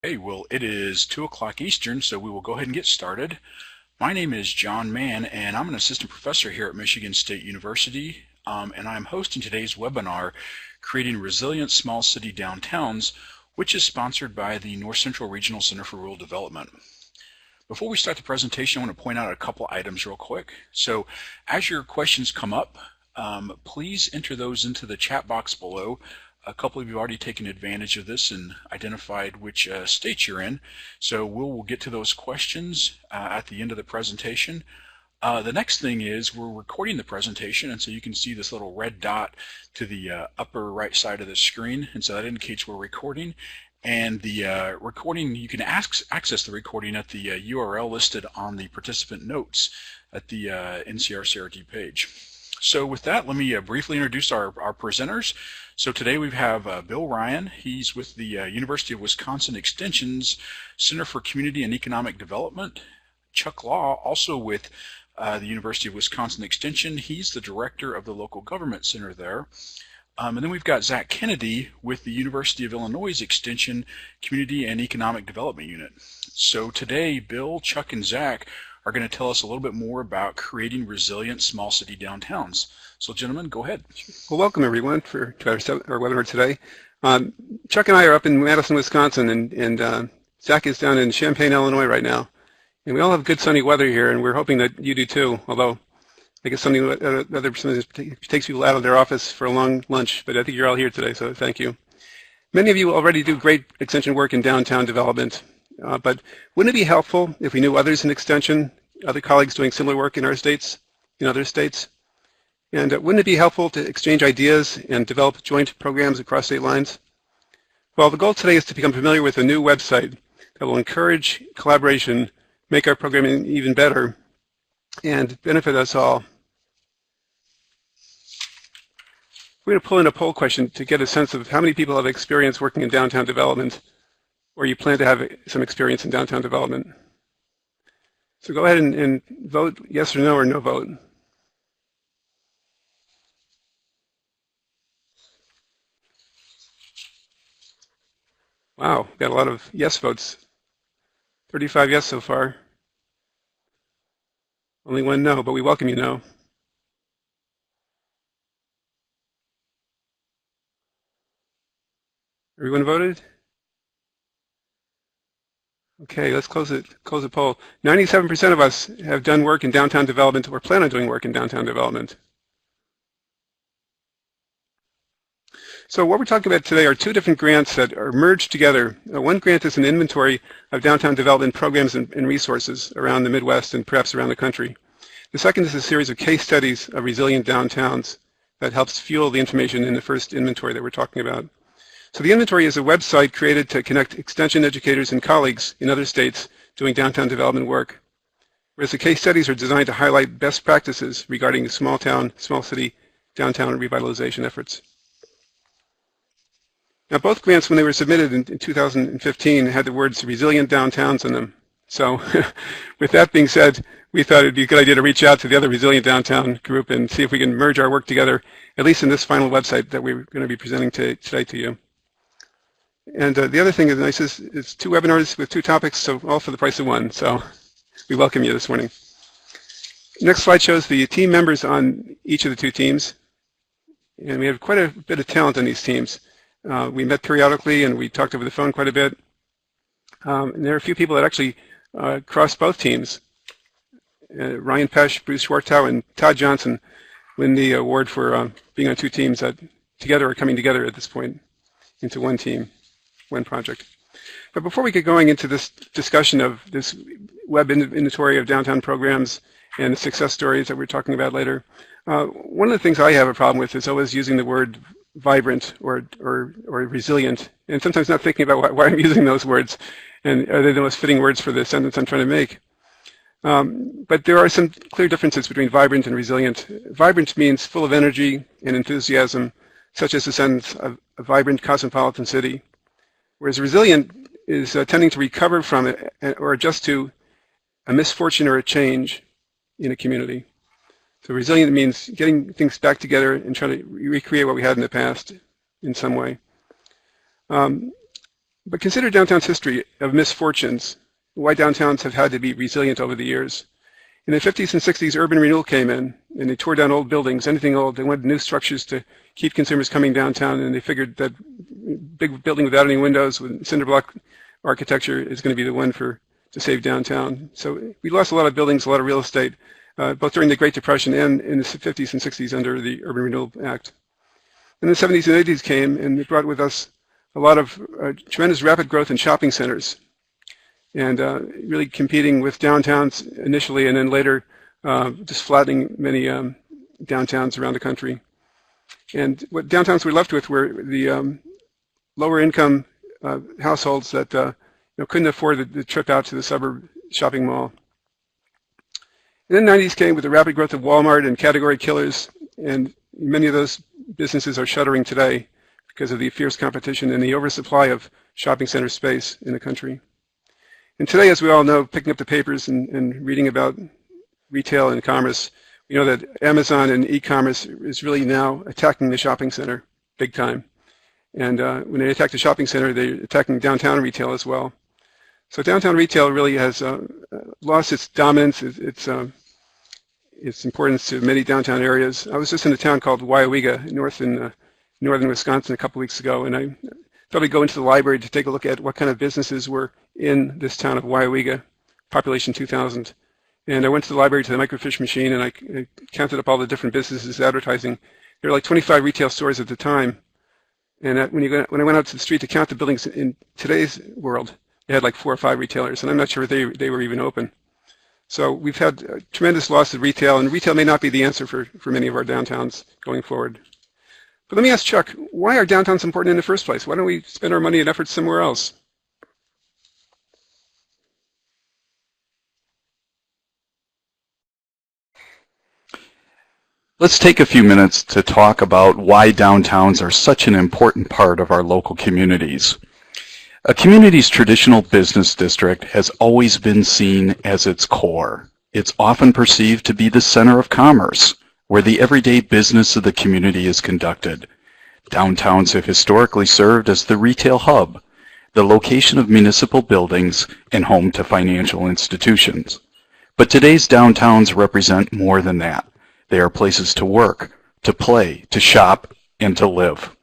Hey, well, it is 2 o'clock Eastern, so we will go ahead and get started. My name is John Mann, and I'm an assistant professor here at Michigan State University, and I'm hosting today's webinar, Creating Resilient Small City Downtowns, which is sponsored by the North Central Regional Center for Rural Development. Before we start the presentation, I want to point out a couple items real quick. So as your questions come up, please enter those into the chat box below. A couple of you have already taken advantage of this and identified which state you're in. So we'll get to those questions at the end of the presentation. The next thing is we're recording the presentation, and so you can see this little red dot to the upper right side of the screen, and so that indicates we're recording. And the recording, you can access the recording at the URL listed on the participant notes at the NCR CRT page. So with that, let me briefly introduce our presenters. So today we have Bill Ryan. He's with the University of Wisconsin Extension's Center for Community and Economic Development. Chuck Law, also with the University of Wisconsin Extension. He's the director of the local government center there. And then we've got Zach Kennedy with the University of Illinois Extension Community and Economic Development Unit. So today, Bill, Chuck, and Zach are going to tell us a little bit more about creating resilient small city downtowns. So gentlemen, go ahead. Well, welcome everyone to our webinar today. Chuck and I are up in Madison, Wisconsin, and Zach is down in Champaign, Illinois right now. And we all have good sunny weather here, and we're hoping that you do too, although I guess other percentage takes people out of their office for a long lunch, but I think you're all here today, so thank you. Many of you already do great extension work in downtown development, but wouldn't it be helpful if we knew others in extension, other colleagues doing similar work in our states, in other states? And wouldn't it be helpful to exchange ideas and develop joint programs across state lines? Well, the goal today is to become familiar with a new website that will encourage collaboration, make our programming even better, and benefit us all. We're going to pull in a poll question to get a sense of how many people have experience working in downtown development, or you plan to have some experience in downtown development. So go ahead and vote yes or no or no vote. Wow, got a lot of yes votes. 35 yes so far. Only one no, but we welcome you no. Everyone voted? Okay, let's close the poll. 97% of us have done work in downtown development or plan on doing work in downtown development. So what we're talking about today are two different grants that are merged together. One grant is an inventory of downtown development programs and resources around the Midwest and perhaps around the country. The second is a series of case studies of resilient downtowns that helps fuel the information in the first inventory that we're talking about. So the inventory is a website created to connect extension educators and colleagues in other states doing downtown development work, whereas the case studies are designed to highlight best practices regarding small city downtown revitalization efforts. Now, both grants, when they were submitted in 2015, had the words resilient downtowns in them. So with that being said, we thought it'd be a good idea to reach out to the other resilient downtown group and see if we can merge our work together, at least in this final website that we're going to be presenting today to you. And the other thing is nice is it's two webinars with two topics, so all for the price of one. So we welcome you this morning. Next slide shows the team members on each of the two teams. And we have quite a bit of talent on these teams. We met periodically and we talked over the phone quite a bit. And there are a few people that actually cross both teams. Ryan Pesch, Bruce Schwartow, and Todd Johnson win the award for being on two teams that together are coming together at this point into one team, one project. But before we get going into this discussion of this web inventory of downtown programs and the success stories that we're talking about later, one of the things I have a problem with is always using the word vibrant or resilient, and sometimes not thinking about why I'm using those words, and are they the most fitting words for the sentence I'm trying to make. But there are some clear differences between vibrant and resilient. Vibrant means full of energy and enthusiasm, such as the sense of a vibrant cosmopolitan city, whereas resilient is tending to recover from it or adjust to a misfortune or a change in a community. So resilient means getting things back together and trying to recreate what we had in the past in some way. But consider downtown's history of misfortunes, why downtowns have had to be resilient over the years. In the 50s and 60s, urban renewal came in, and they tore down old buildings, anything old. They wanted new structures to keep consumers coming downtown, and they figured that big building without any windows with cinder block architecture is going to be the one to save downtown. So we lost a lot of buildings, a lot of real estate, both during the Great Depression and in the 50s and 60s under the Urban Renewal Act. And the 70s and 80s came, and it brought with us a lot of tremendous rapid growth in shopping centers, and really competing with downtowns initially, and then later just flattening many downtowns around the country. And what downtowns were left with were the lower income households that couldn't afford the trip out to the suburb shopping mall. And then the 90s came with the rapid growth of Walmart and category killers, and many of those businesses are shuttering today because of the fierce competition and the oversupply of shopping center space in the country. And today, as we all know, picking up the papers and reading about retail and commerce, we know that Amazon and e-commerce is really now attacking the shopping center big time. And when they attack the shopping center, they're attacking downtown retail as well. So downtown retail really has lost its dominance, its importance to many downtown areas. I was just in a town called Weyauwega, northern Wisconsin a couple weeks ago, and I thought I'd go into the library to take a look at what kind of businesses were in this town of Weyauwega, population 2,000. And I went to the library to the microfiche machine, and I counted up all the different businesses advertising. There were like 25 retail stores at the time. And when I went out to the street to count the buildings in today's world, they had like 4 or 5 retailers, and I'm not sure if they were even open. So we've had a tremendous loss of retail, and retail may not be the answer for many of our downtowns going forward. But let me ask Chuck, why are downtowns important in the first place? Why don't we spend our money and efforts somewhere else? Let's take a few minutes to talk about why downtowns are such an important part of our local communities. A community's traditional business district has always been seen as its core. It's often perceived to be the center of commerce, where the everyday business of the community is conducted. Downtowns have historically served as the retail hub, the location of municipal buildings, and home to financial institutions. But today's downtowns represent more than that. They are places to work, to play, to shop, and to live.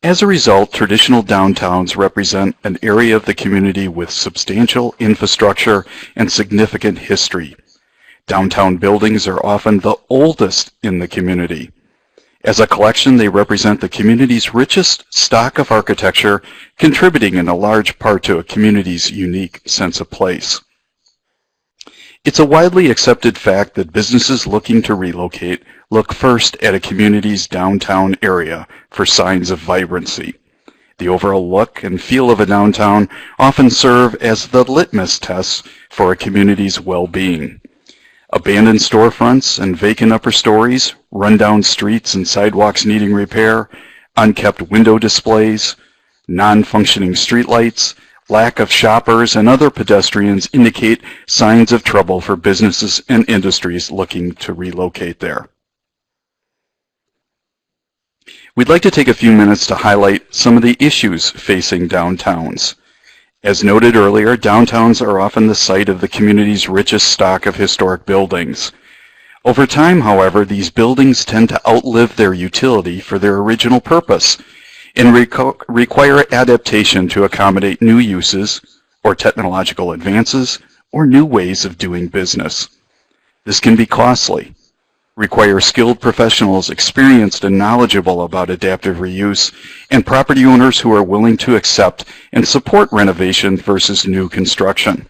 As a result, traditional downtowns represent an area of the community with substantial infrastructure and significant history. Downtown buildings are often the oldest in the community. As a collection, they represent the community's richest stock of architecture, contributing in a large part to a community's unique sense of place. It's a widely accepted fact that businesses looking to relocate look first at a community's downtown area for signs of vibrancy. The overall look and feel of a downtown often serve as the litmus tests for a community's well-being. Abandoned storefronts and vacant upper stories, rundown streets and sidewalks needing repair, unkept window displays, non-functioning streetlights, lack of shoppers and other pedestrians indicate signs of trouble for businesses and industries looking to relocate there. We'd like to take a few minutes to highlight some of the issues facing downtowns. As noted earlier, downtowns are often the site of the community's richest stock of historic buildings. Over time, however, these buildings tend to outlive their utility for their original purpose and require adaptation to accommodate new uses or technological advances or new ways of doing business. This can be costly, require skilled professionals experienced and knowledgeable about adaptive reuse, and property owners who are willing to accept and support renovation versus new construction.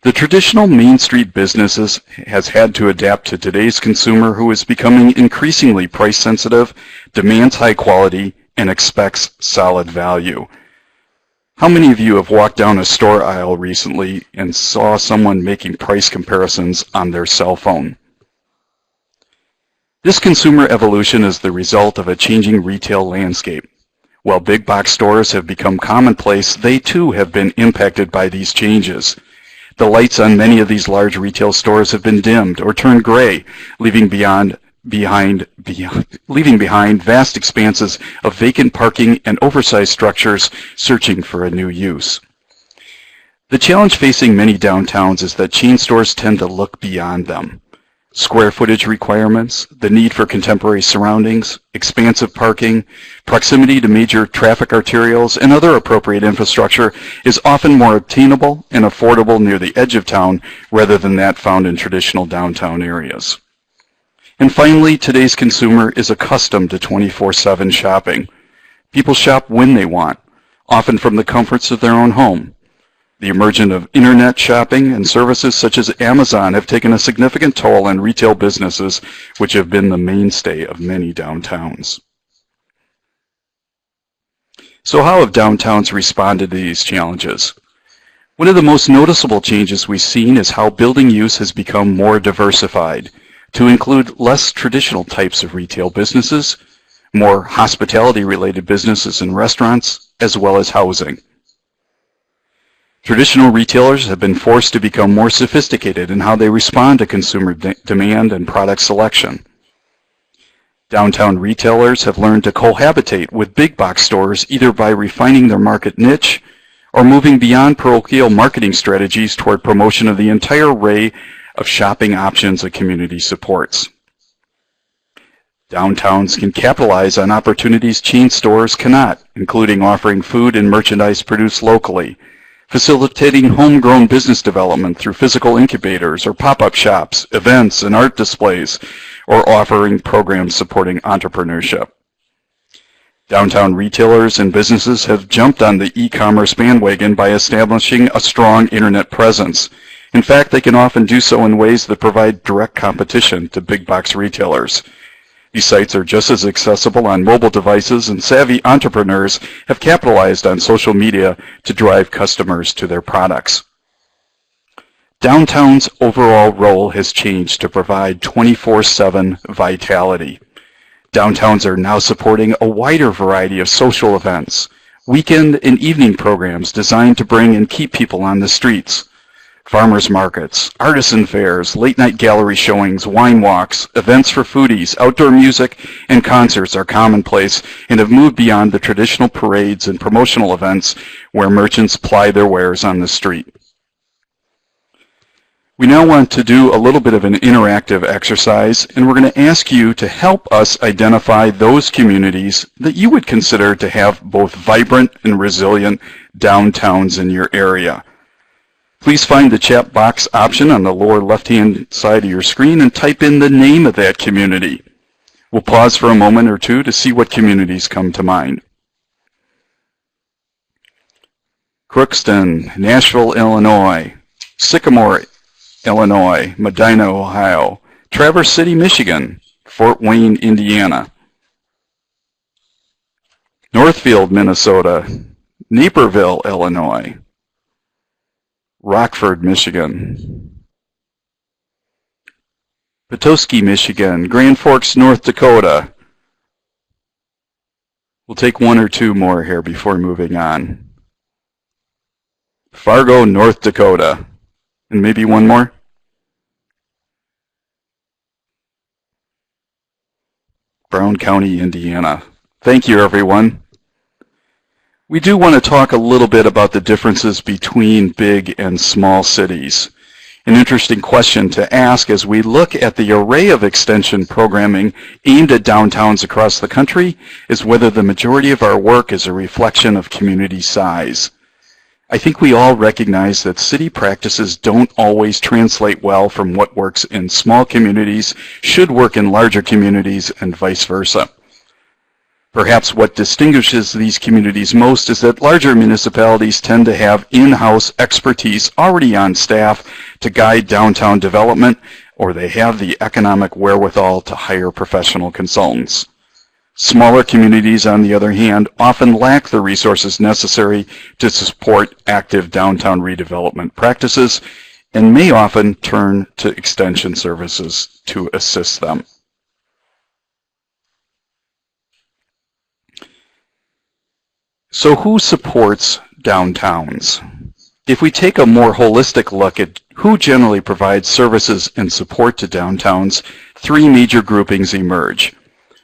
The traditional Main Street businesses has had to adapt to today's consumer who is becoming increasingly price sensitive, demands high quality, and expects solid value. How many of you have walked down a store aisle recently and saw someone making price comparisons on their cell phone? This consumer evolution is the result of a changing retail landscape. While big box stores have become commonplace, they too have been impacted by these changes. The lights on many of these large retail stores have been dimmed or turned gray, leaving beyond leaving behind vast expanses of vacant parking and oversized structures searching for a new use. The challenge facing many downtowns is that chain stores tend to look beyond them. Square footage requirements, the need for contemporary surroundings, expansive parking, proximity to major traffic arterials, and other appropriate infrastructure is often more obtainable and affordable near the edge of town rather than that found in traditional downtown areas. And finally, today's consumer is accustomed to 24/7 shopping. People shop when they want, often from the comforts of their own home. The emergence of internet shopping and services such as Amazon have taken a significant toll on retail businesses, which have been the mainstay of many downtowns. So how have downtowns responded to these challenges? One of the most noticeable changes we've seen is how building use has become more diversified to include less traditional types of retail businesses, more hospitality-related businesses and restaurants, as well as housing. Traditional retailers have been forced to become more sophisticated in how they respond to consumer demand and product selection. Downtown retailers have learned to cohabitate with big box stores either by refining their market niche or moving beyond parochial marketing strategies toward promotion of the entire array of shopping options a community supports. Downtowns can capitalize on opportunities chain stores cannot, including offering food and merchandise produced locally, facilitating homegrown business development through physical incubators or pop-up shops, events and art displays, or offering programs supporting entrepreneurship. Downtown retailers and businesses have jumped on the e-commerce bandwagon by establishing a strong internet presence. In fact, they can often do so in ways that provide direct competition to big box retailers. These sites are just as accessible on mobile devices, and savvy entrepreneurs have capitalized on social media to drive customers to their products. Downtown's overall role has changed to provide 24/7 vitality. Downtowns are now supporting a wider variety of social events, weekend and evening programs designed to bring and keep people on the streets. Farmers markets, artisan fairs, late-night gallery showings, wine walks, events for foodies, outdoor music, and concerts are commonplace and have moved beyond the traditional parades and promotional events where merchants ply their wares on the street. We now want to do a little bit of an interactive exercise, and we're going to ask you to help us identify those communities that you would consider to have both vibrant and resilient downtowns in your area. Please find the chat box option on the lower left-hand side of your screen and type in the name of that community. We'll pause for a moment or two to see what communities come to mind. Crookston, Nashville, Illinois, Sycamore, Illinois, Medina, Ohio, Traverse City, Michigan, Fort Wayne, Indiana, Northfield, Minnesota, Naperville, Illinois, Rockford, Michigan, Petoskey, Michigan, Grand Forks, North Dakota. We'll take one or two more here before moving on. Fargo, North Dakota, and maybe one more. Brown County, Indiana. Thank you, everyone. We do want to talk a little bit about the differences between big and small cities. An interesting question to ask as we look at the array of extension programming aimed at downtowns across the country is whether the majority of our work is a reflection of community size. I think we all recognize that city practices don't always translate well from what works in small communities should work in larger communities and vice versa. Perhaps what distinguishes these communities most is that larger municipalities tend to have in-house expertise already on staff to guide downtown development, or they have the economic wherewithal to hire professional consultants. Smaller communities, on the other hand, often lack the resources necessary to support active downtown redevelopment practices and may often turn to extension services to assist them. So who supports downtowns? If we take a more holistic look at who generally provides services and support to downtowns, three major groupings emerge.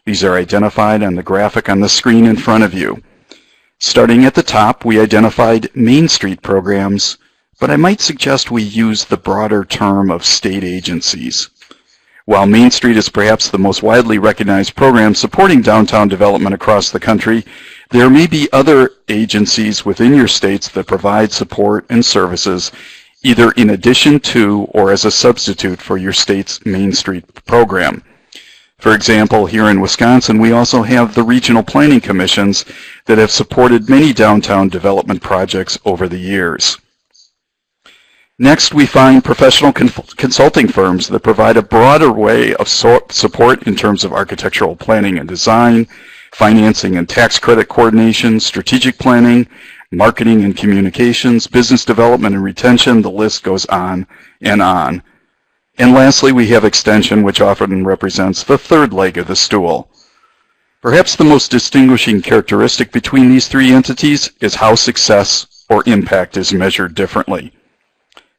These are identified on the graphic on the screen in front of you. Starting at the top, we identified Main Street programs, but I might suggest we use the broader term of state agencies. While Main Street is perhaps the most widely recognized program supporting downtown development across the country, there may be other agencies within your states that provide support and services either in addition to or as a substitute for your state's Main Street program. For example, here in Wisconsin, we also have the regional planning commissions that have supported many downtown development projects over the years. Next, we find professional consulting firms that provide a broader way of support in terms of architectural planning and design, financing and tax credit coordination, strategic planning, marketing and communications, business development and retention. The list goes on and on. And lastly, we have extension, which often represents the third leg of the stool. Perhaps the most distinguishing characteristic between these three entities is how success or impact is measured differently.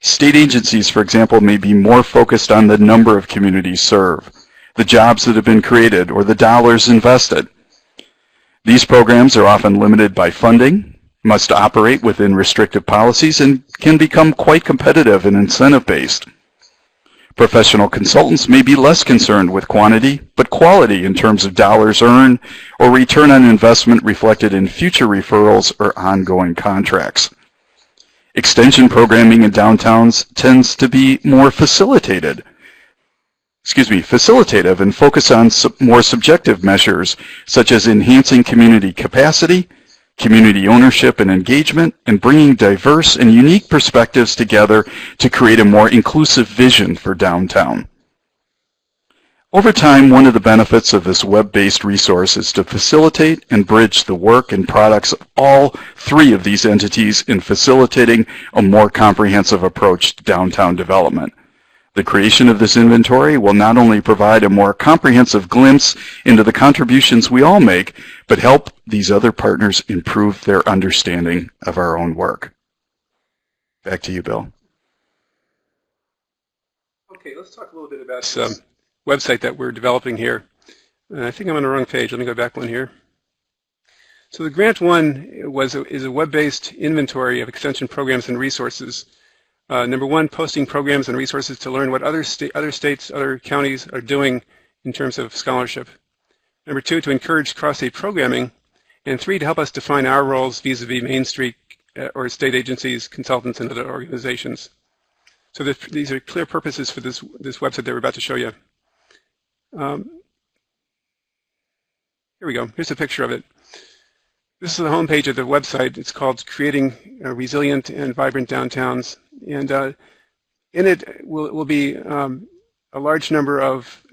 State agencies, for example, may be more focused on the number of communities served, the jobs that have been created, or the dollars invested. These programs are often limited by funding, must operate within restrictive policies, and can become quite competitive and incentive-based. Professional consultants may be less concerned with quantity, but quality in terms of dollars earned or return on investment reflected in future referrals or ongoing contracts. Extension programming in downtowns tends to be more facilitative and focus on more subjective measures such as enhancing community capacity, community ownership and engagement, and bringing diverse and unique perspectives together to create a more inclusive vision for downtown. Over time, one of the benefits of this web-based resource is to facilitate and bridge the work and products of all three of these entities in facilitating a more comprehensive approach to downtown development. The creation of this inventory will not only provide a more comprehensive glimpse into the contributions we all make, but help these other partners improve their understanding of our own work. Back to you, Bill. Okay, let's talk a little bit about this website that we're developing here. I think I'm on the wrong page. Let me go back one here. So the Grant 1 is a web-based inventory of extension programs and resources. Number one, posting programs and resources to learn what other states, other counties are doing in terms of scholarship. Number two, to encourage cross-state programming. And three, to help us define our roles vis-a-vis Main Street or state agencies, consultants, and other organizations. So these are clear purposes for this website that we're about to show you. Here we go. Here's a picture of it. This is the home page of the website. It's called Creating Resilient and Vibrant Downtowns. And in it will be a large number of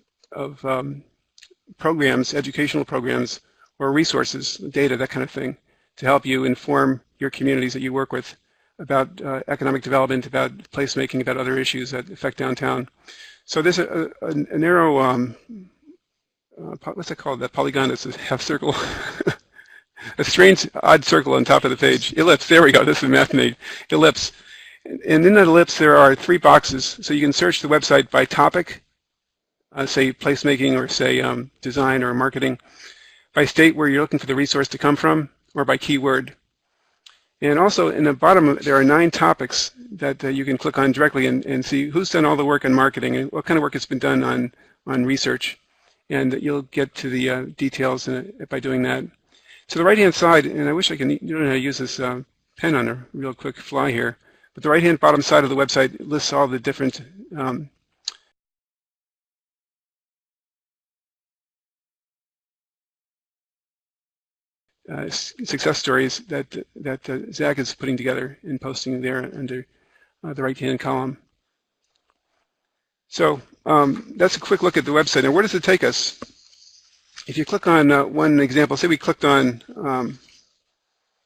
programs, educational programs, or resources, data, that kind of thing, to help you inform your communities that you work with about economic development, about placemaking, about other issues that affect downtown. So there's a narrow, what's it called, that polygon that's a half circle? A strange, odd circle on top of the page. Ellipse, there we go, this is math-made. Ellipse. And in that ellipse, there are three boxes. So you can search the website by topic, say placemaking, or say design or marketing, by state where you're looking for the resource to come from, or by keyword. And also in the bottom, there are 9 topics that you can click on directly and see who's done all the work on marketing and what kind of work has been done on research. And you'll get to the details by doing that. To the right-hand side, and I wish I could learn how to use this pen on a real quick fly here, but the right-hand bottom side of the website lists all the different success stories that Zach is putting together and posting there under the right-hand column. So that's a quick look at the website. Now, where does it take us? If you click on one example, say we clicked on, well,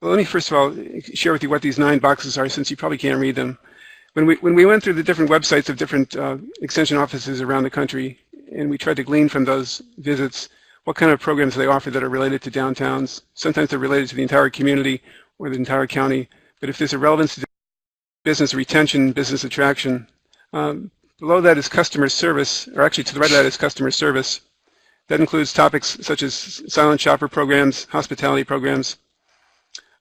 let me first of all share with you what these 9 boxes are, since you probably can't read them. When we went through the different websites of different extension offices around the country, and we tried to glean from those visits what kind of programs they offer that are related to downtowns. Sometimes they're related to the entire community or the entire county, but if there's a relevance to business retention, business attraction, Below that is customer service, or actually to the right of that is customer service. That includes topics such as silent shopper programs, hospitality programs.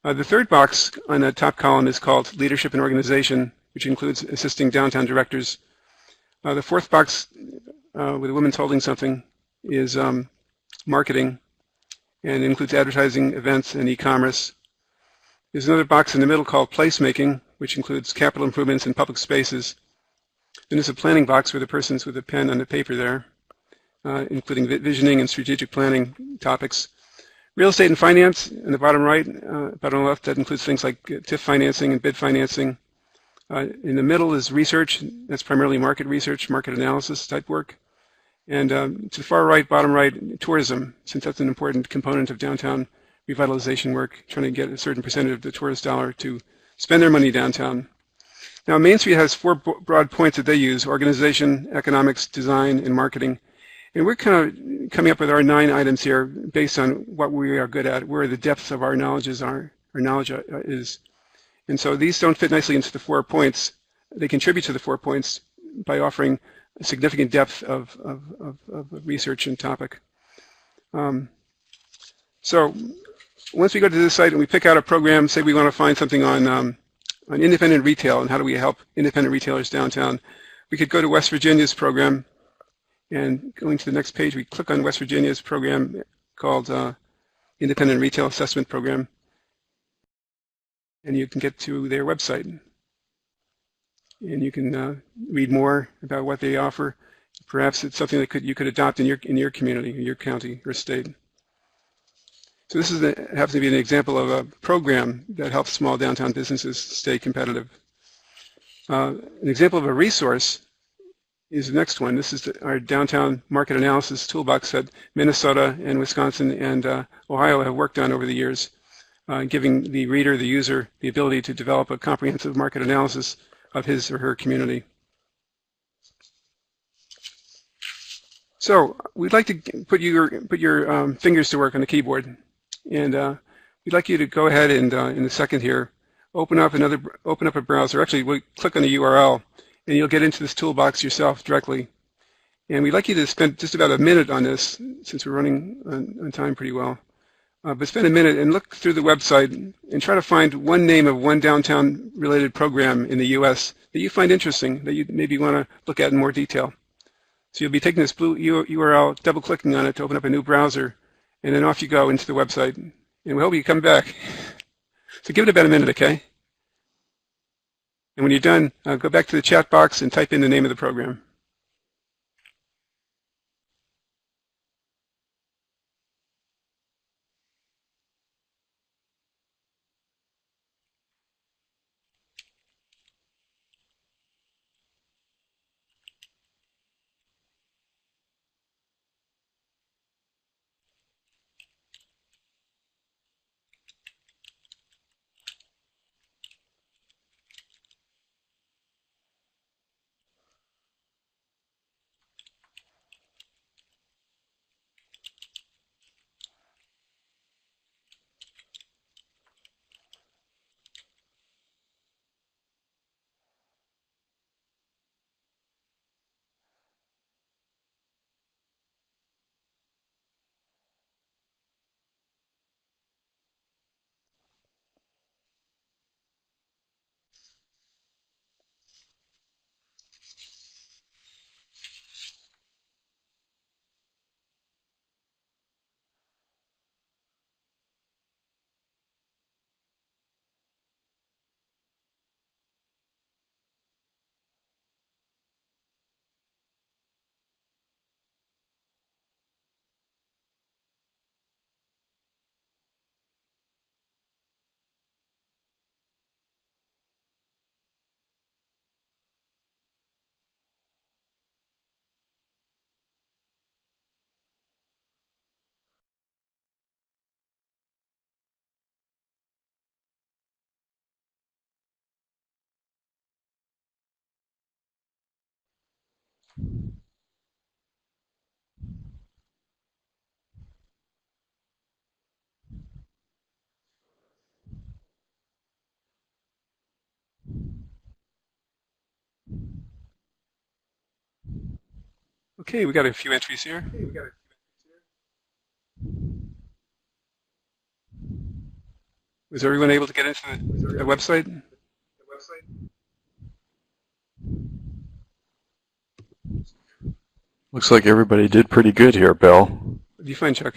The third box on the top column is called leadership and organization, which includes assisting downtown directors. The fourth box with the women's holding something is marketing, and includes advertising, events, and e-commerce. There's another box in the middle called placemaking, which includes capital improvements in public spaces. Then there's a planning box where the person's with a pen on the paper there, including visioning and strategic planning topics. Real estate and finance in the bottom right, bottom left, that includes things like TIF financing and bid financing. In the middle is research. That's primarily market research, market analysis type work. And to the far right, bottom right, tourism, since that's an important component of downtown revitalization work, trying to get a certain percentage of the tourist dollar to spend their money downtown. Now, Main Street has four broad points that they use: organization, economics, design, and marketing. And we're kind of coming up with our 9 items here based on what we are good at, where the depths of our knowledge is. And so these don't fit nicely into the 4 points. They contribute to the 4 points by offering a significant depth of research and topic. So once we go to this site and we pick out a program, say we want to find something on independent retail and how do we help independent retailers downtown, we could go to West Virginia's program, and going to the next page, we click on West Virginia's program called Independent Retail Assessment Program, and you can get to their website. And you can read more about what they offer. Perhaps it's something that you could adopt in your community, in your county or state. So this happens to be an example of a program that helps small downtown businesses stay competitive. An example of a resource is the next one. This is our downtown market analysis toolbox that Minnesota and Wisconsin and Ohio have worked on over the years, giving the reader, the user, the ability to develop a comprehensive market analysis of his or her community. So we'd like to put your fingers to work on the keyboard, and we'd like you to go ahead and in a second here, open up a browser. Actually, we'll click on the URL, and you'll get into this toolbox yourself directly. And we'd like you to spend just about a minute on this, since we're running on time pretty well. But spend a minute and look through the website and try to find one name of one downtown-related program in the U.S. that you find interesting, that you maybe want to look at in more detail. So you'll be taking this blue URL, double-clicking on it to open up a new browser, and then off you go into the website. And we hope you come back. So give it about a minute, okay? And when you're done, go back to the chat box and type in the name of the program. Okay, we got a few entries here. Was everyone able to get into the website? Looks like everybody did pretty good here, Bill. What do you find, Chuck?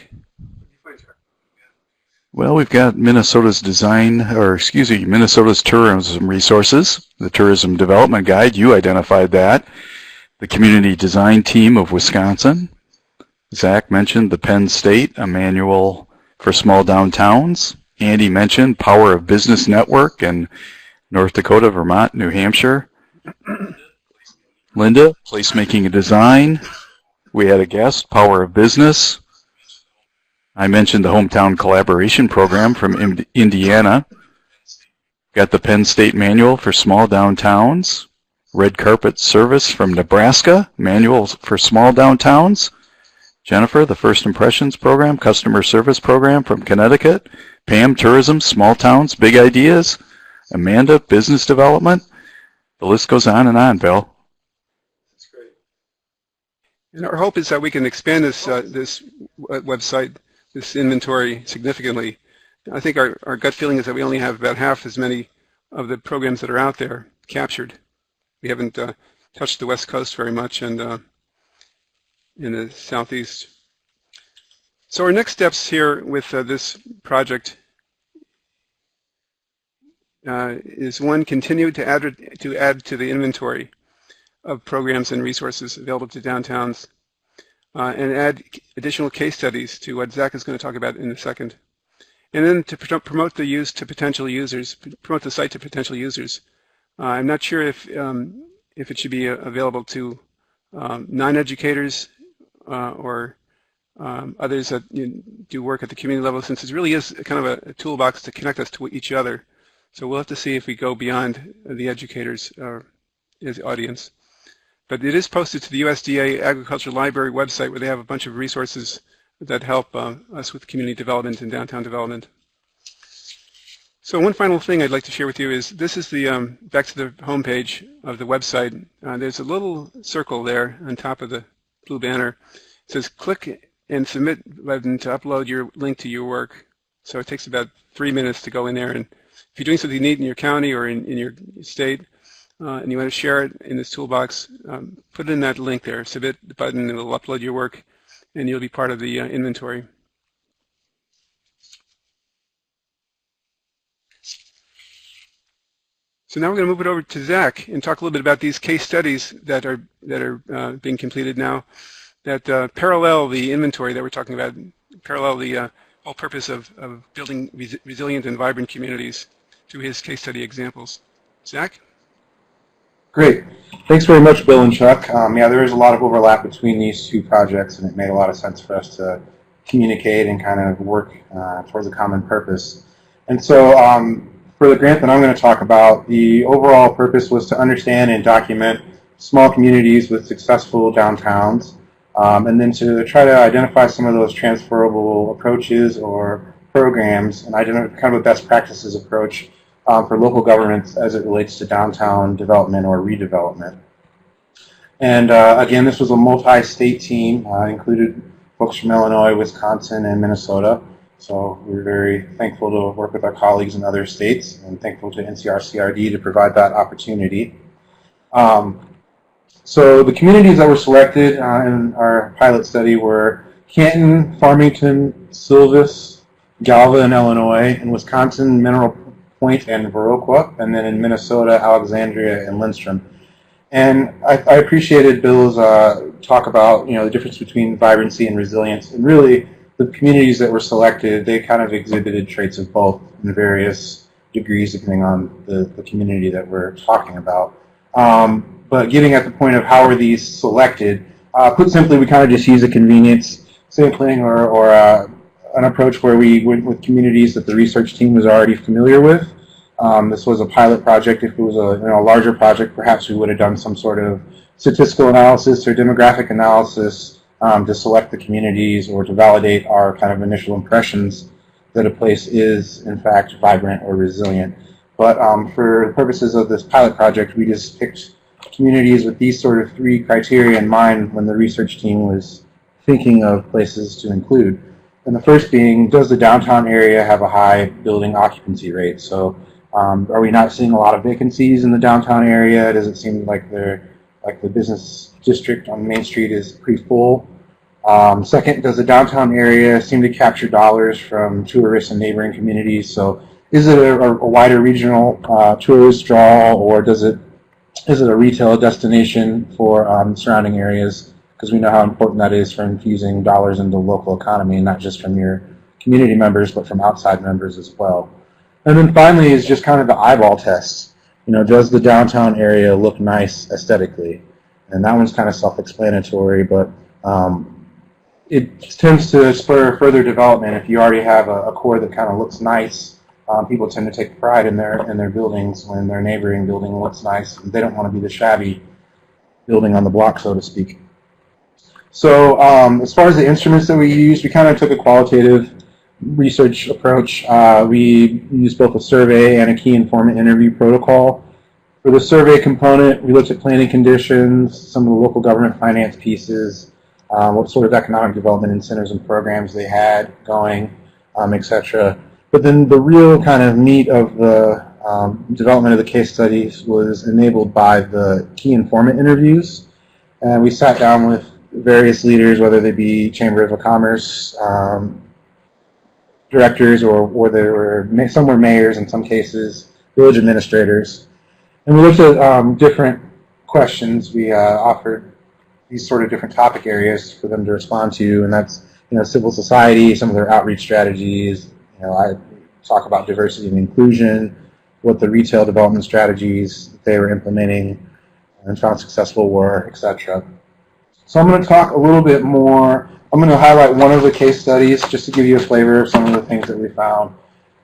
Well, we've got Minnesota's Minnesota's tourism resources, the Tourism Development Guide, you identified that, the Community Design Team of Wisconsin. Zach mentioned the Penn State, a manual for small downtowns. Andy mentioned Power of Business Network in North Dakota, Vermont, New Hampshire. Linda, Placemaking and Design. We had a guest, Power of Business. I mentioned the Hometown Collaboration Program from Indiana. Got the Penn State Manual for Small Downtowns. Red Carpet Service from Nebraska, Manual for Small Downtowns. Jennifer, the First Impressions Program, Customer Service Program from Connecticut. Pam, Tourism, Small Towns, Big Ideas. Amanda, Business Development. The list goes on, Bill. That's great. And our hope is that we can expand this website, this inventory, significantly. I think our gut feeling is that we only have about half as many of the programs that are out there captured. We haven't touched the West Coast very much, and in the Southeast. So our next steps here with this project is, one, continue to add to the inventory of programs and resources available to downtowns, and add additional case studies to what Zach is going to talk about in a second. And then to promote the use to potential users, promote the site to potential users. I'm not sure if it should be available to non-educators or others that do work at the community level, since it really is kind of a toolbox to connect us to each other. So we'll have to see if we go beyond the educators as audience. But it is posted to the USDA Agricultural Library website, where they have a bunch of resources that help us with community development and downtown development. So one final thing I'd like to share with you is, this is the back to the home page of the website. There's a little circle there on top of the blue banner. It says click and submit button to upload your link to your work. So it takes about 3 minutes to go in there, and if you're doing something neat in your county or in your state, and you want to share it in this toolbox, put in that link there, submit the button, and it'll upload your work, and you'll be part of the inventory. So now we're going to move it over to Zach and talk a little bit about these case studies that are being completed now, that parallel the inventory that we're talking about, parallel the whole purpose of building resilient and vibrant communities through his case study examples. Zach? Great. Thanks very much, Bill and Chuck. Yeah, there is a lot of overlap between these two projects, and it made a lot of sense for us to communicate and kind of work towards a common purpose. And so for the grant that I'm going to talk about, the overall purpose was to understand and document small communities with successful downtowns, and then to try to identify some of those transferable approaches or programs and identify kind of a best practices approach for local governments as it relates to downtown development or redevelopment. And again, this was a multi-state team, included folks from Illinois, Wisconsin, and Minnesota. So we're very thankful to work with our colleagues in other states, and thankful to NCR-CRD to provide that opportunity. So the communities that were selected in our pilot study were Canton, Farmington, Silvis, Galva in Illinois, in Wisconsin, Mineral Point and Viroqua, and then in Minnesota, Alexandria and Lindstrom. And I appreciated Bill's talk about the difference between vibrancy and resilience. And really, the communities that were selected, they kind of exhibited traits of both in various degrees depending on the community that we're talking about. But getting at the point of how are these selected, put simply, we kind of just use a convenience sampling or an approach where we went with communities that the research team was already familiar with. This was a pilot project. If it was a larger project, perhaps we would have done some sort of statistical analysis or demographic analysis to select the communities or to validate our kind of initial impressions that a place is, in fact, vibrant or resilient. But for the purposes of this pilot project, we just picked communities with these sort of three criteria in mind when the research team was thinking of places to include. And the first being, does the downtown area have a high building occupancy rate? So are we not seeing a lot of vacancies in the downtown area? Does it seem like the business district on Main Street is pretty full? Second, does the downtown area seem to capture dollars from tourists and neighboring communities? So is it a wider regional tourist draw, or is it a retail destination for surrounding areas? Because we know how important that is for infusing dollars into the local economy, and not just from your community members, but from outside members as well. And then finally is just kind of the eyeball test. You know, does the downtown area look nice aesthetically? And that one's kind of self-explanatory, but it tends to spur further development. If you already have a core that kind of looks nice, people tend to take pride in their buildings when their neighboring building looks nice. They don't want to be the shabby building on the block, so to speak. So as far as the instruments that we used, we kind of took a qualitative research approach. We used both a survey and a key informant interview protocol. For the survey component, we looked at planning conditions, some of the local government finance pieces, what sort of economic development incentives and programs they had going, etc. But then the real kind of meat of the development of the case studies was enabled by the key informant interviews. And we sat down with various leaders, whether they be Chamber of Commerce directors, or there were some were mayors in some cases, village administrators. And we looked at different questions. We offered these sort of different topic areas for them to respond to, and that's, you know, civil society, some of their outreach strategies. You know, I talk about diversity and inclusion, what the retail development strategies they were implementing and found successful were, etc. So I'm going to talk a little bit more. I'm going to highlight one of the case studies just to give you a flavor of some of the things that we found.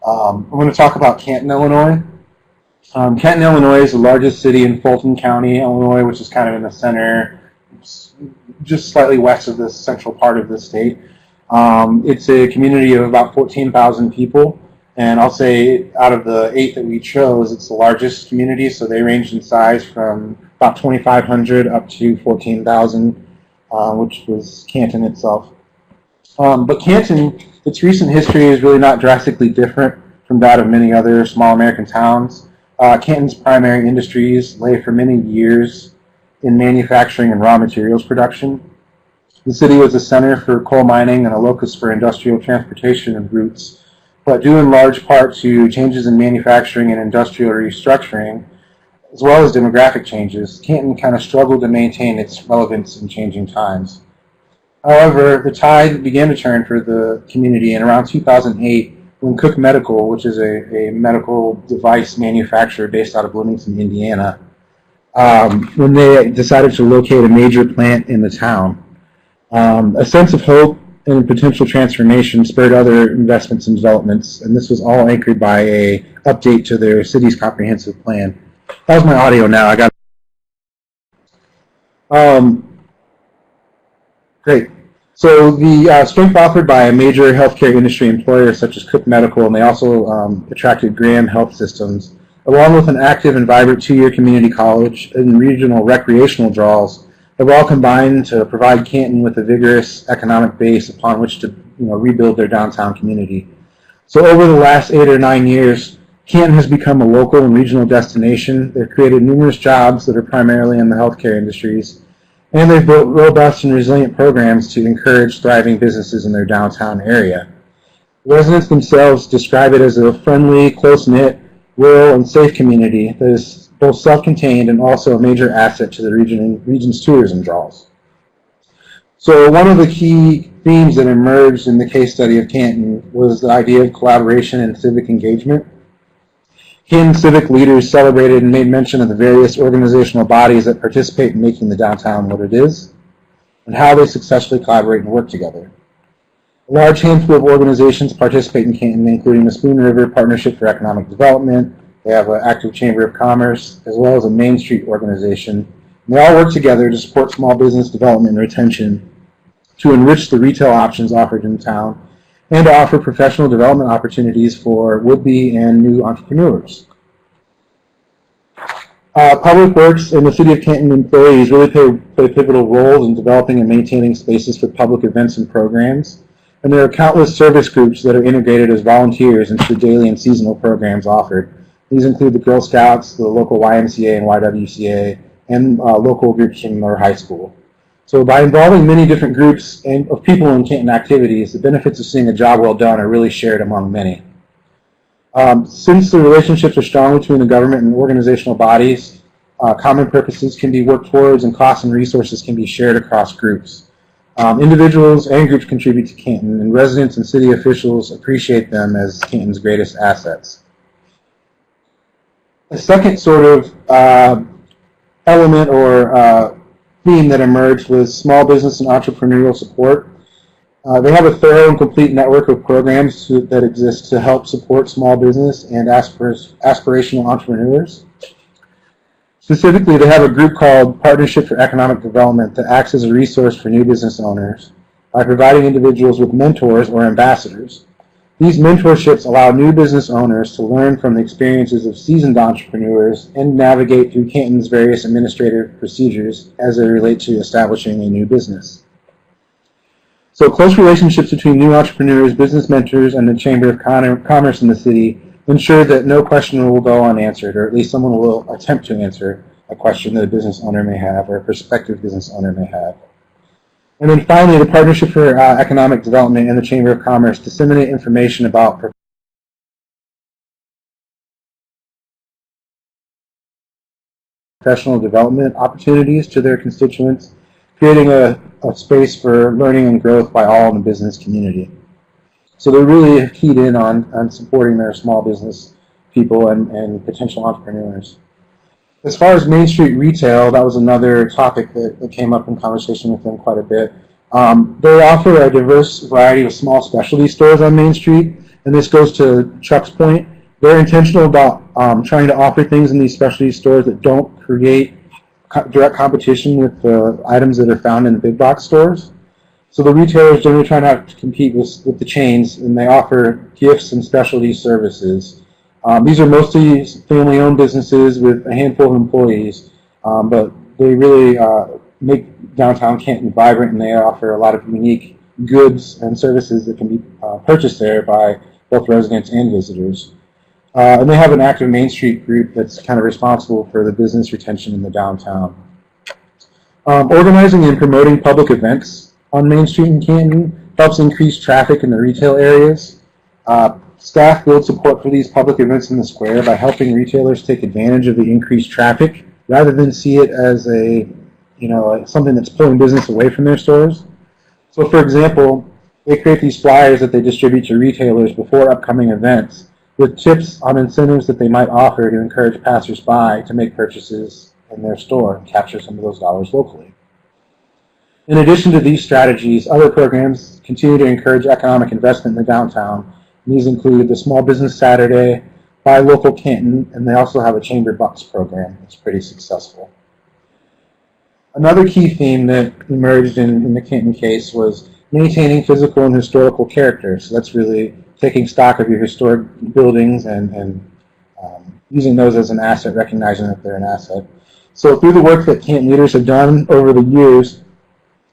I'm going to talk about Canton, Illinois. Canton, Illinois is the largest city in Fulton County, Illinois, which is kind of in the center, just slightly west of the central part of the state. It's a community of about 14,000 people, and I'll say out of the 8 that we chose, it's the largest community, so they range in size from about 2,500 up to 14,000. Which was Canton itself. But Canton, its recent history is really not drastically different from that of many other small American towns. Canton's primary industries lay for many years in manufacturing and raw materials production. The city was a center for coal mining and a locus for industrial transportation routes, but due in large part to changes in manufacturing and industrial restructuring, as well as demographic changes, Canton kind of struggled to maintain its relevance in changing times. However, the tide began to turn for the community in around 2008 when Cook Medical, which is a medical device manufacturer based out of Bloomington, Indiana, when they decided to locate a major plant in the town. A sense of hope and potential transformation spurred other investments and developments, and this was all anchored by an update to their city's comprehensive plan. That was my audio now. I got great. So the strength offered by a major healthcare industry employer such as Cook Medical, and they also attracted Graham Health Systems, along with an active and vibrant 2-year community college and regional recreational draws, have all combined to provide Canton with a vigorous economic base upon which to rebuild their downtown community. So over the last 8 or 9 years, Canton has become a local and regional destination. They've created numerous jobs that are primarily in the healthcare industries, and they've built robust and resilient programs to encourage thriving businesses in their downtown area. Residents themselves describe it as a friendly, close-knit, rural, and safe community that is both self-contained and also a major asset to the region's tourism draws. So one of the key themes that emerged in the case study of Canton was the idea of collaboration and civic engagement. Canton civic leaders celebrated and made mention of the various organizational bodies that participate in making the downtown what it is, and how they successfully collaborate and work together. A large handful of organizations participate in Canton, including the Spoon River Partnership for Economic Development. They have an active Chamber of Commerce, as well as a Main Street organization. And they all work together to support small business development and retention, to enrich the retail options offered in town, and to offer professional development opportunities for would-be and new entrepreneurs. Public Works and the City of Canton employees really play pivotal roles in developing and maintaining spaces for public events and programs. And there are countless service groups that are integrated as volunteers into the daily and seasonal programs offered. These include the Girl Scouts, the local YMCA and YWCA, and local groups from our high school. So by involving many different groups of people in Canton activities, the benefits of seeing a job well done are really shared among many. Since the relationships are strong between the government and organizational bodies, common purposes can be worked towards and costs and resources can be shared across groups. Individuals and groups contribute to Canton, and residents and city officials appreciate them as Canton's greatest assets. A second sort of element or theme that emerged was small business and entrepreneurial support. They have a thorough and complete network of programs that exist to help support small business and aspirational entrepreneurs. Specifically, they have a group called Partnership for Economic Development that acts as a resource for new business owners by providing individuals with mentors or ambassadors. These mentorships allow new business owners to learn from the experiences of seasoned entrepreneurs and navigate through Canton's various administrative procedures as they relate to establishing a new business. So close relationships between new entrepreneurs, business mentors, and the Chamber of Commerce in the city ensure that no question will go unanswered, or at least someone will attempt to answer a question that a business owner may have or a prospective business owner may have. And then finally, the Partnership for Economic Development and the Chamber of Commerce disseminate information about professional development opportunities to their constituents, creating a space for learning and growth by all in the business community. So they really have keyed in on supporting their small business people and potential entrepreneurs. As far as Main Street retail, that was another topic that came up in conversation with them quite a bit. They offer a diverse variety of small specialty stores on Main Street, and this goes to Chuck's point. They're intentional about trying to offer things in these specialty stores that don't create direct competition with the items that are found in the big box stores. So the retailers generally try not to compete with the chains, and they offer gifts and specialty services. These are mostly family-owned businesses with a handful of employees, but they really make downtown Canton vibrant, and they offer a lot of unique goods and services that can be purchased there by both residents and visitors. And they have an active Main Street group that's kind of responsible for the business retention in the downtown. Organizing and promoting public events on Main Street in Canton helps increase traffic in the retail areas. Staff build support for these public events in the square by helping retailers take advantage of the increased traffic rather than see it as something that's pulling business away from their stores. So for example, they create these flyers that they distribute to retailers before upcoming events with tips on incentives that they might offer to encourage passersby to make purchases in their store and capture some of those dollars locally. In addition to these strategies, other programs continue to encourage economic investment in the downtown. And these include the Small Business Saturday, Buy Local Canton, and they also have a Chamber Bucks program that's pretty successful. Another key theme that emerged in the Canton case was maintaining physical and historical character. So that's really taking stock of your historic buildings and using those as an asset, recognizing that they're an asset. So through the work that Canton leaders have done over the years,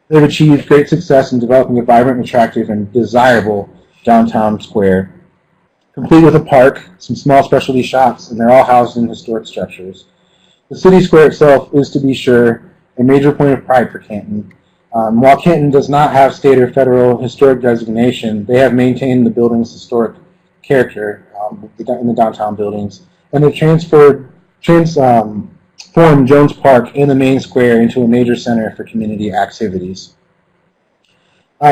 they've achieved great success in developing a vibrant, attractive, and desirable downtown square, complete with a park, some small specialty shops, and they're all housed in historic structures. The city square itself is, to be sure, a major point of pride for Canton. While Canton does not have state or federal historic designation, they have maintained the building's historic character in the downtown buildings, and they've transformed Jones Park and the main square into a major center for community activities.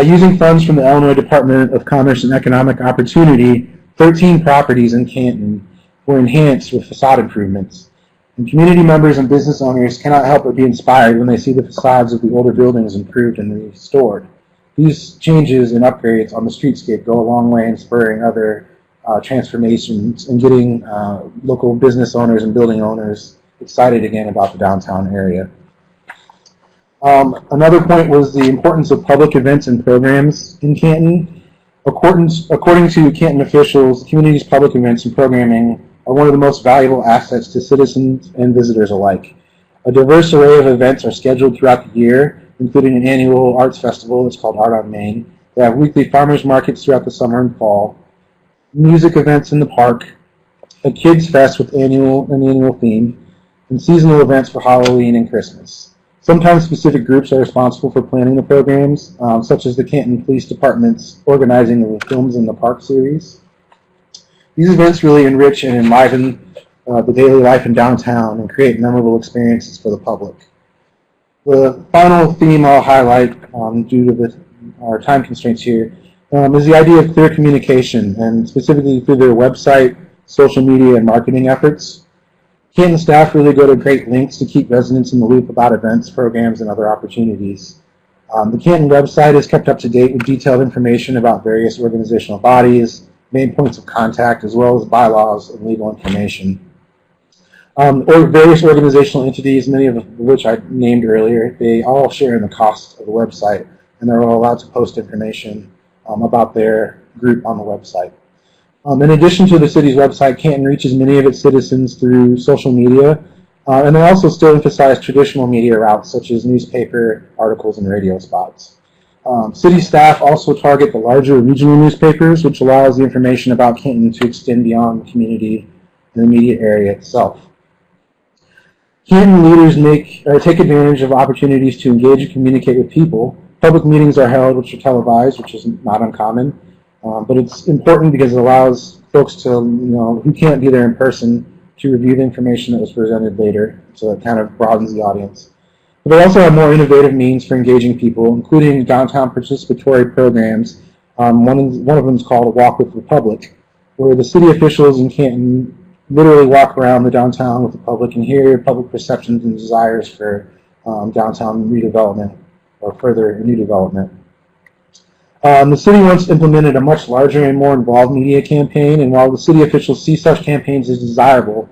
Using funds from the Illinois Department of Commerce and Economic Opportunity, 13 properties in Canton were enhanced with facade improvements. And community members and business owners cannot help but be inspired when they see the facades of the older buildings improved and restored. These changes and upgrades on the streetscape go a long way in spurring other transformations and getting local business owners and building owners excited again about the downtown area. Another point was the importance of public events and programs in Canton. According to Canton officials, the community's public events and programming are one of the most valuable assets to citizens and visitors alike. A diverse array of events are scheduled throughout the year, including an annual arts festival that's called Art on Main. They have weekly farmers markets throughout the summer and fall, music events in the park, a kids fest with an annual theme, and seasonal events for Halloween and Christmas. Sometimes specific groups are responsible for planning the programs, such as the Canton Police Department's organizing the Films in the Park series. These events really enrich and enliven the daily life in downtown and create memorable experiences for the public. The final theme I'll highlight, due to our time constraints here, is the idea of clear communication, and specifically through their website, social media, and marketing efforts. Canton staff really go to great lengths to keep residents in the loop about events, programs, and other opportunities. The Canton website is kept up to date with detailed information about various organizational bodies, main points of contact, as well as bylaws and legal information. Or various organizational entities, many of which I named earlier, they all share in the cost of the website, and they're all allowed to post information about their group on the website. In addition to the city's website, Canton reaches many of its citizens through social media, and they also still emphasize traditional media routes such as newspaper, articles, and radio spots. City staff also target the larger regional newspapers, which allows the information about Canton to extend beyond the community and the immediate area itself. Canton leaders take advantage of opportunities to engage and communicate with people. Public meetings are held, which are televised, which is not uncommon. But it's important because it allows folks to, who can't be there in person, to review the information that was presented later, so it kind of broadens the audience. But they also have more innovative means for engaging people, including downtown participatory programs. One of them is called A Walk with the Public, where the city officials in Canton literally walk around the downtown with the public and hear public perceptions and desires for downtown redevelopment or further new development. The city once implemented a much larger and more involved media campaign, and while the city officials see such campaigns as desirable,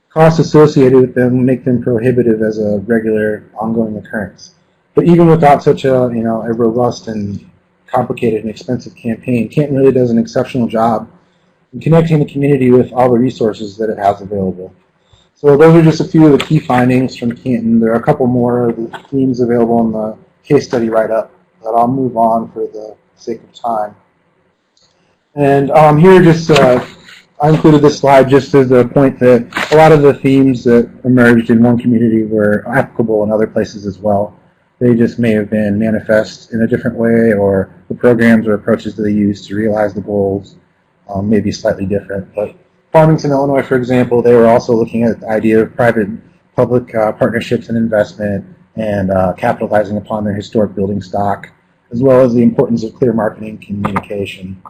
costs associated with them make them prohibitive as a regular, ongoing occurrence. But even without such a robust and complicated and expensive campaign, Canton really does an exceptional job in connecting the community with all the resources that it has available. So those are just a few of the key findings from Canton. There are a couple more of the themes available in the case study write-up, but I'll move on for the sake of time. And here just I included this slide just as a point that a lot of the themes that emerged in one community were applicable in other places as well. They just may have been manifest in a different way, or the programs or approaches that they use to realize the goals may be slightly different. But Farmington, Illinois, for example, they were also looking at the idea of private-public partnerships and investment, and capitalizing upon their historic building stock, as well as the importance of clear marketing communication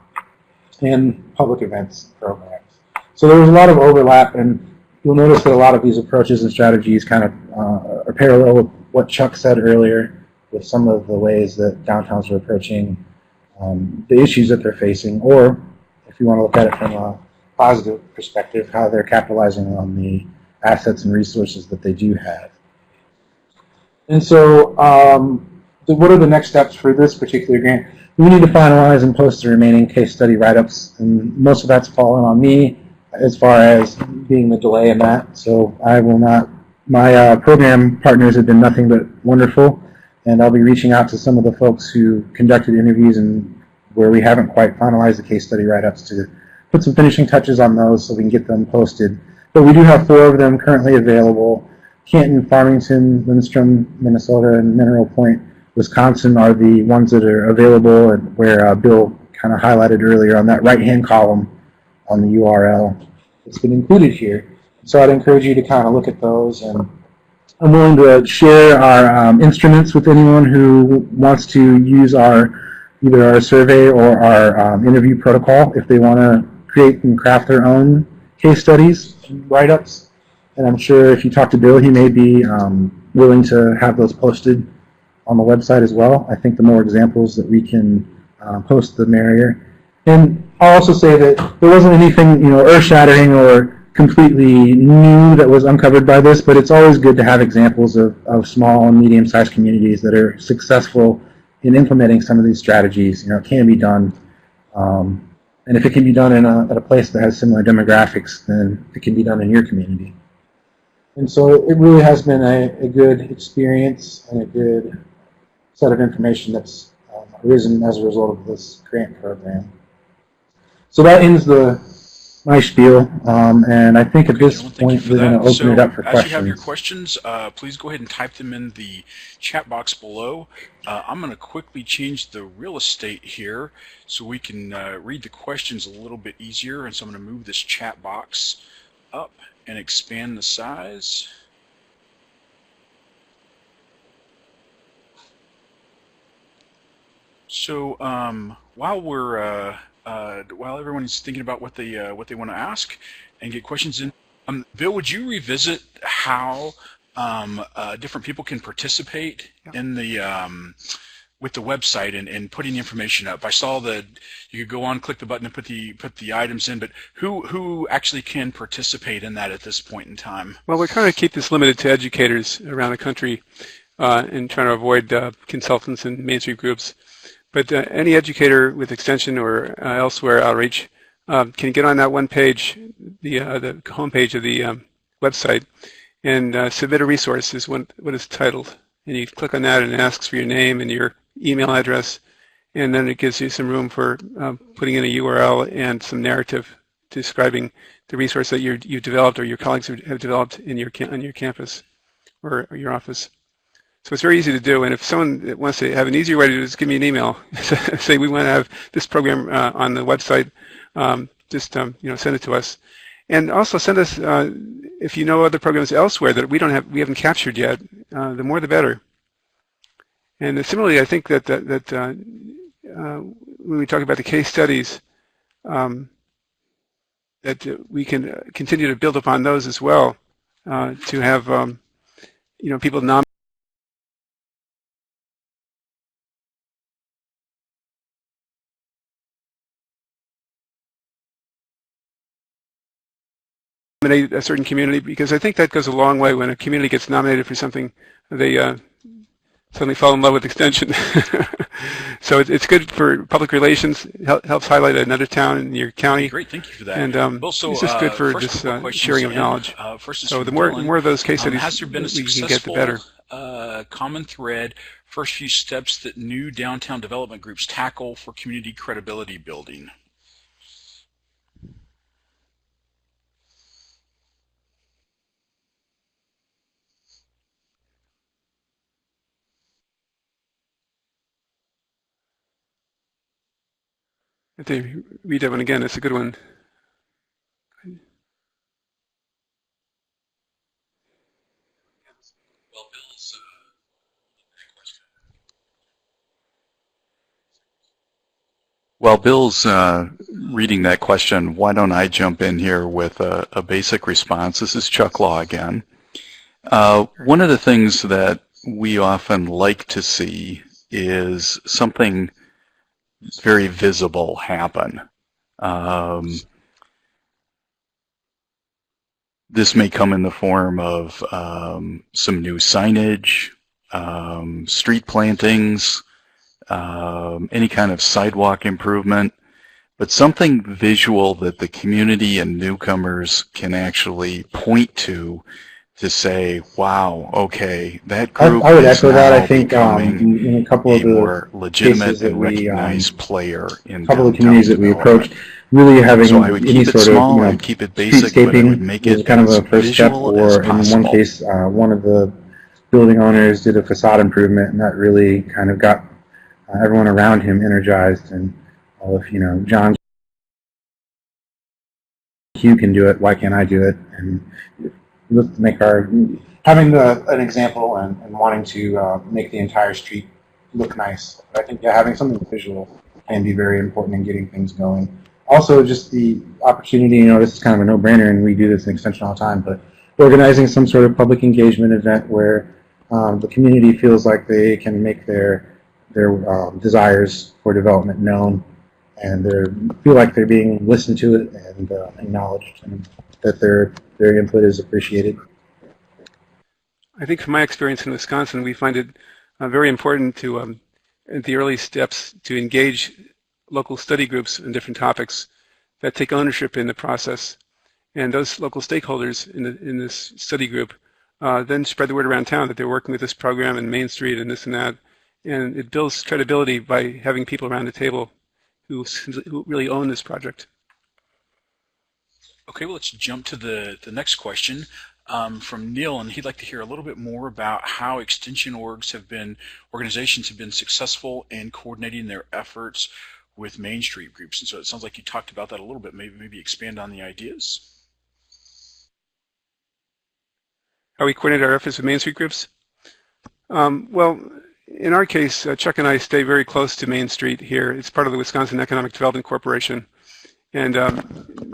and public events programs. So there was a lot of overlap, and you'll notice that a lot of these approaches and strategies kind of are parallel with what Chuck said earlier, with some of the ways that downtowns are approaching the issues that they're facing, or if you want to look at it from a positive perspective, how they're capitalizing on the assets and resources that they do have. And so what are the next steps for this particular grant? We need to finalize and post the remaining case study write-ups, and most of that's fallen on me as far as being the delay in that. So I will not, my program partners have been nothing but wonderful, and I'll be reaching out to some of the folks who conducted interviews and where we haven't quite finalized the case study write-ups to put some finishing touches on those so we can get them posted. But we do have 4 of them currently available. Canton, Farmington, Lindstrom, Minnesota, and Mineral Point, Wisconsin are the ones that are available, and where Bill kind of highlighted earlier on that right-hand column on the URL. It's been included here. So I'd encourage you to kind of look at those, and I'm willing to share our instruments with anyone who wants to use either our survey or our interview protocol if they want to create and craft their own case studies, write-ups. And I'm sure if you talk to Bill, he may be willing to have those posted on the website as well. I think the more examples that we can post, the merrier. And I'll also say that there wasn't anything, earth-shattering or completely new that was uncovered by this, but it's always good to have examples of small and medium-sized communities that are successful in implementing some of these strategies. It can be done. And if it can be done at a place that has similar demographics, then it can be done in your community. And so it really has been a good experience and a good set of information that's arisen as a result of this grant program. So that ends my spiel, and I think at this point we're going to open it up for questions. As you have your questions, please go ahead and type them in the chat box below. I'm going to quickly change the real estate here so we can read the questions a little bit easier, and so I'm going to move this chat box up and expand the size. So while everyone's thinking about what they want to ask and get questions in, Bill, would you revisit how different people can participate in the with the website and putting the information up? I saw that you could go on, click the button, and put the items in, but who actually can participate in that at this point in time? Well, we're trying to keep this limited to educators around the country and trying to avoid consultants and mainstream groups. But any educator with extension or elsewhere outreach can get on that one page, the home page of the website, and submit a resource is what it's titled. And you click on that and it asks for your name and your email address, and then it gives you some room for putting in a URL and some narrative describing the resource that you've developed or your colleagues have developed on your campus or your office. So it's very easy to do, and if someone wants to have an easier way to do it, just give me an email. Say we want to have this program on the website. Just send it to us, and also send us if you know other programs elsewhere that we haven't captured yet. The more, the better. And similarly, I think that when we talk about the case studies, that we can continue to build upon those as well to have people nominate a certain community, because I think that goes a long way. When a community gets nominated for something, they suddenly fall in love with extension. So it's good for public relations. It helps highlight another town in your county. Great, thank you for that. And also, it's just good for just sharing of knowledge. So the more of those case studies has there been a we can get, the better. Common thread, first few steps that new downtown development groups tackle for community credibility building? If they read that one again, it's a good one. While Bill's reading that question, why don't I jump in here with a basic response? This is Chuck Law again. One of the things that we often like to see is something very visible happen. This may come in the form of some new signage, street plantings, any kind of sidewalk improvement, but something visual that the community and newcomers can actually point to say, wow, okay, that group I would is echo that. now I think becoming in a couple of a more the legitimate cases that and we, recognized player in a couple of downtown communities that we development. approached, really having So I would any keep it sort small, of I'd keep it basic, but I would streetscaping make was it kind of as a first step. visual as Or in one possible. case, one of the building owners did a facade improvement, and that really kind of got everyone around him energized. And well, if John Q can do it, why can't I do it? And let's make having an example and wanting to make the entire street look nice. I think having something visual can be very important in getting things going. Also, just the opportunity, this is kind of a no-brainer, and we do this in Extension all the time, but organizing some sort of public engagement event where the community feels like they can make their desires for development known, and they feel like they're being listened to it and acknowledged, and that their input is appreciated. I think from my experience in Wisconsin, we find it very important to, at the early steps, to engage local study groups on different topics that take ownership in the process. And those local stakeholders in this study group then spread the word around town that they're working with this program in Main Street and this and that. And it builds credibility by having people around the table who really own this project. Okay, well, let's jump to the next question from Neil, and he'd like to hear a little bit more about how extension organizations have been successful in coordinating their efforts with Main Street groups. And so it sounds like you talked about that a little bit. Maybe expand on the ideas. How we coordinate our efforts with Main Street groups? Well, in our case, Chuck and I stay very close to Main Street here. It's part of the Wisconsin Economic Development Corporation. And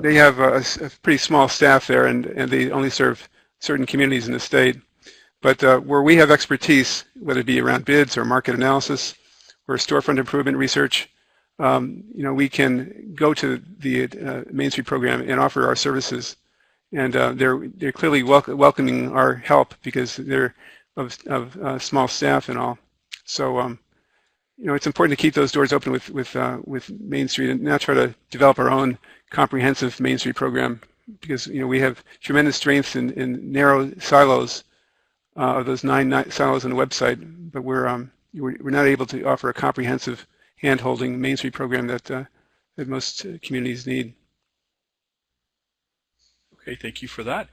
they have a pretty small staff there, and they only serve certain communities in the state. But where we have expertise, whether it be around bids or market analysis or storefront improvement research, we can go to the Main Street program and offer our services. And they're clearly welcoming our help because they're of small staff and all. So it's important to keep those doors open with Main Street and not try to develop our own comprehensive Main Street program, because we have tremendous strengths in narrow silos of those 9 silos on the website, but we're not able to offer a comprehensive hand-holding Main Street program that most communities need. Okay, thank you for that.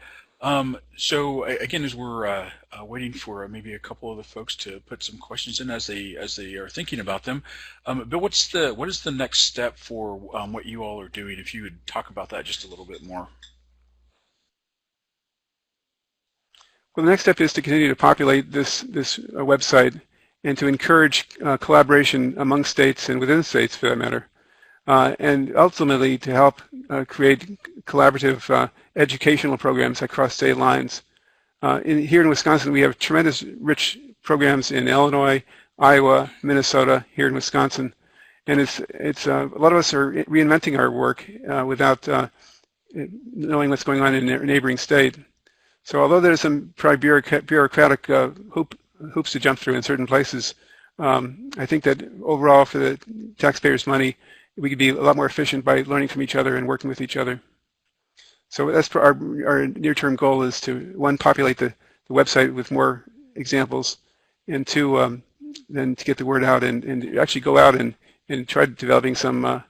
So again, as we're waiting for maybe a couple of the folks to put some questions in as they are thinking about them, Bill, what is the next step for what you all are doing? If you would talk about that just a little bit more. Well, the next step is to continue to populate this website and to encourage collaboration among states and within states, for that matter, and ultimately to help create collaborative educational programs across state lines. Here in Wisconsin, we have tremendous rich programs in Illinois, Iowa, Minnesota, here in Wisconsin, and it's a lot of us are reinventing our work without knowing what's going on in a neighboring state. So although there's some probably bureaucratic hoops to jump through in certain places, I think that overall for the taxpayers' money, we could be a lot more efficient by learning from each other and working with each other. So that's our near-term goal, is to, one, populate the website with more examples, and two, then to get the word out and actually go out and try developing some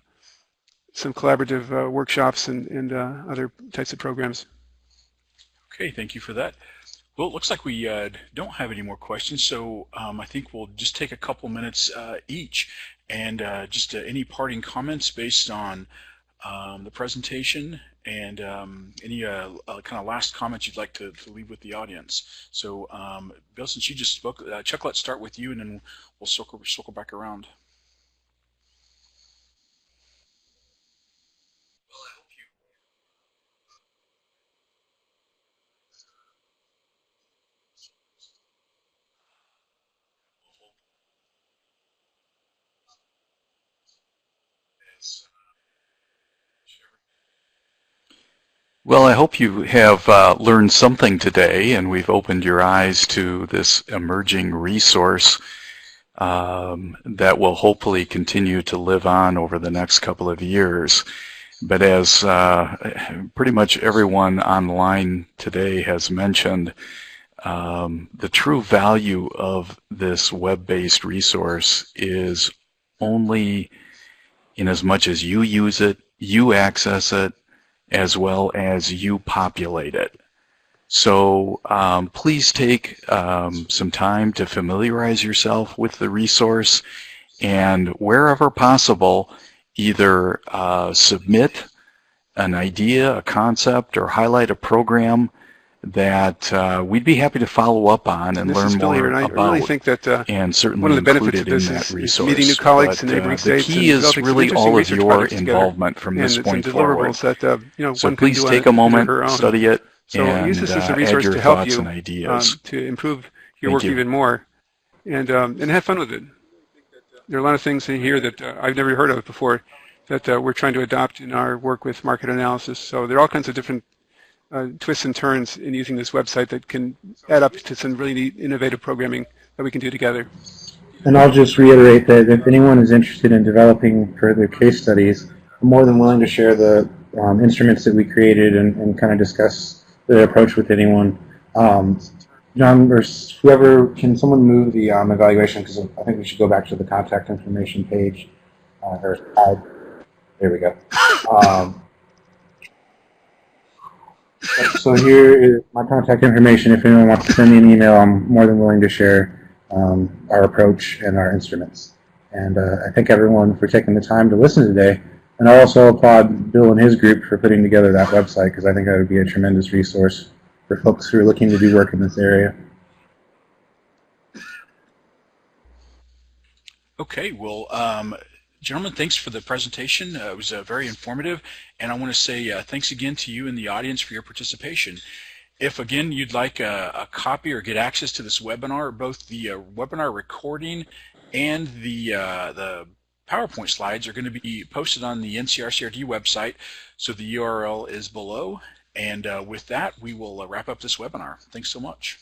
collaborative workshops and other types of programs. Okay, thank you for that. Well, it looks like we don't have any more questions, so I think we'll just take a couple minutes each, and just any parting comments based on the presentation, and any kind of last comments you'd like to leave with the audience. So, Bill, since you just spoke, Chuck, let's start with you, and then we'll circle back around. Well, I hope you have learned something today, and we've opened your eyes to this emerging resource that will hopefully continue to live on over the next couple of years. But as pretty much everyone online today has mentioned, the true value of this web-based resource is only in as much as you use it, you access it, as well as you populate it. So please take some time to familiarize yourself with the resource, and wherever possible, either submit an idea, a concept, or highlight a program that we'd be happy to follow up on and learn more about. I really think that and certainly one of the benefits of this is meeting new colleagues in neighboring states. The key is really all of your involvement from this point forward. So please take a moment, study it, and use this as a add resource your to help thoughts you and ideas. to improve your work even more, and have fun with it. There are a lot of things in here that I've never heard of before that we're trying to adopt in our work with market analysis. So there are all kinds of different twists and turns in using this website that can add up to some really neat, innovative programming that we can do together. And I'll just reiterate that if anyone is interested in developing further case studies, more than willing to share the instruments that we created and kind of discuss the approach with anyone. John, or whoever, can someone move the evaluation, because I think we should go back to the contact information page. Or slide. There we go. So here is my contact information. If anyone wants to send me an email, I'm more than willing to share our approach and our instruments. And I thank everyone for taking the time to listen today. And I also applaud Bill and his group for putting together that website, because I think that would be a tremendous resource for folks who are looking to do work in this area. Okay, well, gentlemen, thanks for the presentation. It was very informative, and I want to say thanks again to you in the audience for your participation. If, again, you'd like a copy or get access to this webinar, both the webinar recording and the PowerPoint slides are going to be posted on the NCRCRD website, so the URL is below. And with that, we will wrap up this webinar. Thanks so much.